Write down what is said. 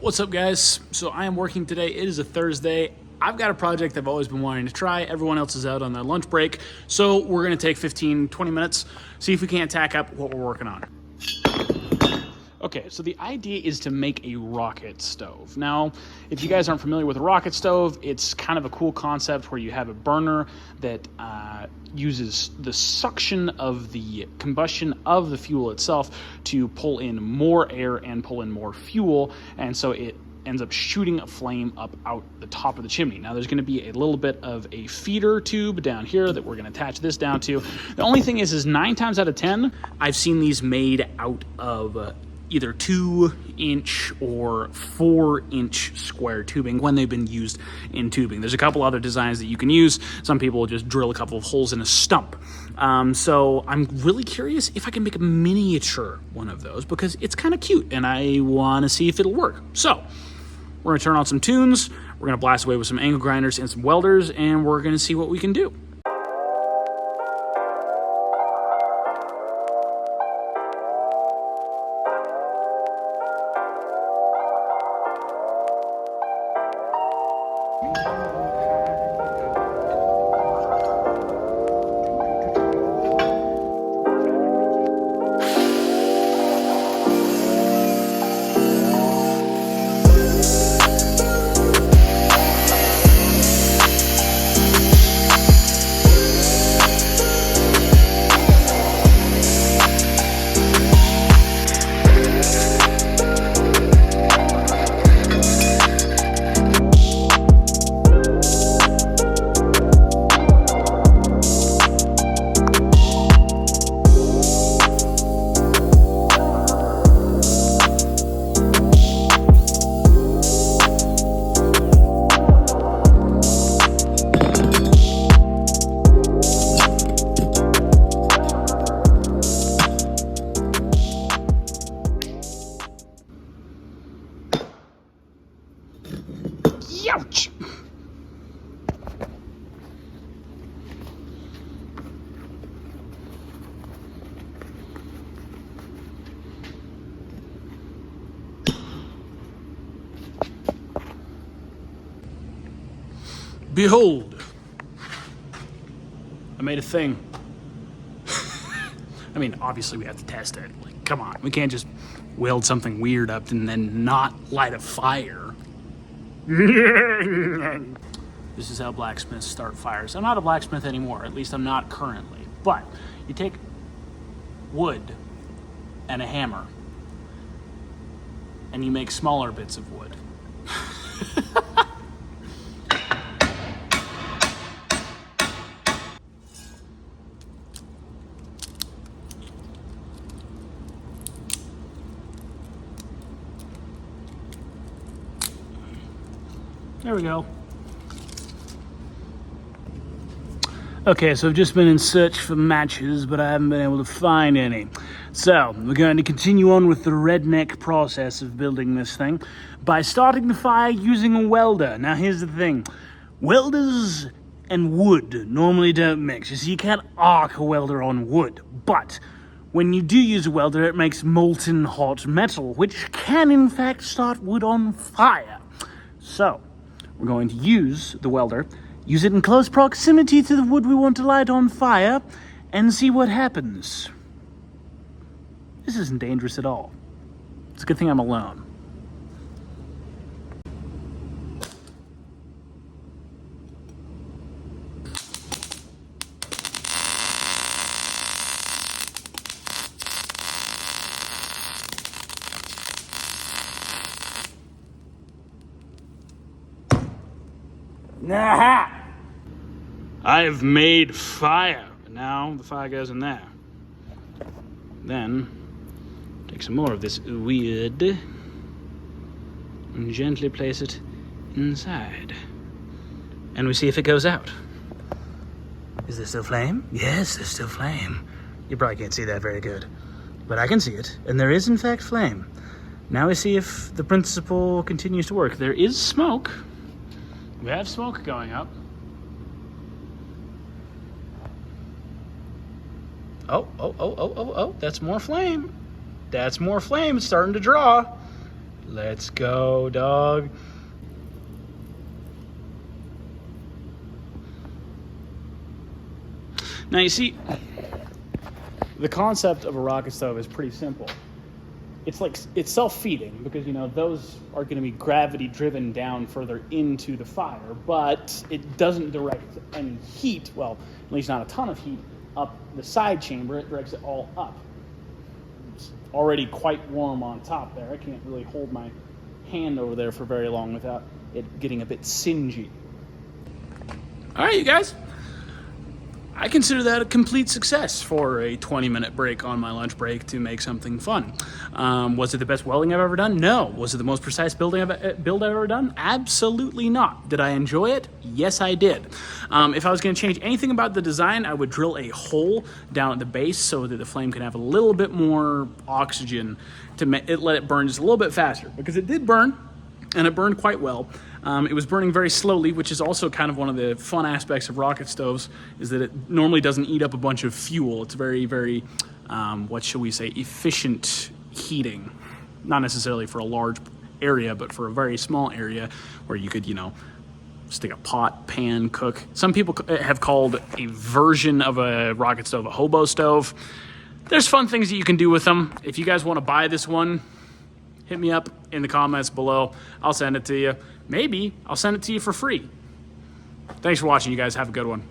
What's up, guys? So I am working today. It is a Thursday. I've got a project I've always been wanting to try. Everyone else is out on their lunch break. So we're gonna take 15, 20 minutes, see if we can't tack up what we're working on. Okay, so the idea is to make a rocket stove. Now, if you guys aren't familiar with a rocket stove, it's kind of a cool concept where you have a burner that uses the suction of the combustion of the fuel itself to pull in more air and pull in more fuel, and so it ends up shooting a flame up out the top of the chimney. Now there's going to be a little bit of a feeder tube down here that we're going to attach this down to. The only thing is 9 times out of 10, I've seen these made out of either 2-inch or 4-inch square tubing when they've been used in tubing. There's a couple other designs that you can use. Some people will just drill a couple of holes in a stump. So I'm really curious if I can make a miniature one of those because it's kind of cute and I want to see if it'll work. So we're going to turn on some tunes, we're going to blast away with some angle grinders and some welders, and we're going to see what we can do. Ouch! Behold, I made a thing. I mean, obviously we have to test it. Like, come on, we can't just weld something weird up and then not light a fire. This is how blacksmiths start fires. I'm not a blacksmith anymore, at least I'm not currently. But you take wood and a hammer and you make smaller bits of wood. There we go. Okay, so I've just been in search for matches, but I haven't been able to find any. So, we're going to continue on with the redneck process of building this thing by starting the fire using a welder. Now, here's the thing. Welders and wood normally don't mix. You see, you can't arc a welder on wood, but when you do use a welder, it makes molten hot metal, which can, in fact, start wood on fire. So, we're going to use the welder, use it in close proximity to the wood we want to light on fire, and see what happens. This isn't dangerous at all. It's a good thing I'm alone. Aha! I have made fire. Now the fire goes in there. Then take some more of this wood and gently place it inside. And we see if it goes out. Is there still flame? Yes, there's still flame. You probably can't see that very good, but I can see it. And there is in fact flame. Now we see if the principle continues to work. There is smoke. We have smoke going up. Oh, that's more flame. That's more flame. It's starting to draw. Let's go, dog. Now you see, the concept of a rocket stove is pretty simple. It's self-feeding because, you know, those are going to be gravity driven down further into the fire, but it doesn't direct any heat, well, at least not a ton of heat, up the side chamber. It directs it all up. It's already quite warm on top there. I can't really hold my hand over there for very long without it getting a bit singy. All right, you guys. I consider that a complete success for a 20-minute break on my lunch break to make something fun. Was it the best welding I've ever done? No. Was it the most precise build I've ever done? Absolutely not. Did I enjoy it? Yes, I did. If I was going to change anything about the design, I would drill a hole down at the base so that the flame can have a little bit more oxygen to let it burn just a little bit faster, because it did burn, and it burned quite well. It was burning very slowly, which is also kind of one of the fun aspects of rocket stoves, is that it normally doesn't eat up a bunch of fuel. It's very, very, what shall we say, efficient heating. Not necessarily for a large area, but for a very small area where you could, you know, stick a pot, pan, cook. Some people have called a version of a rocket stove a hobo stove. There's fun things that you can do with them. If you guys want to buy this one, hit me up in the comments below. I'll send it to you. Maybe I'll send it to you for free. Thanks for watching, you guys. Have a good one.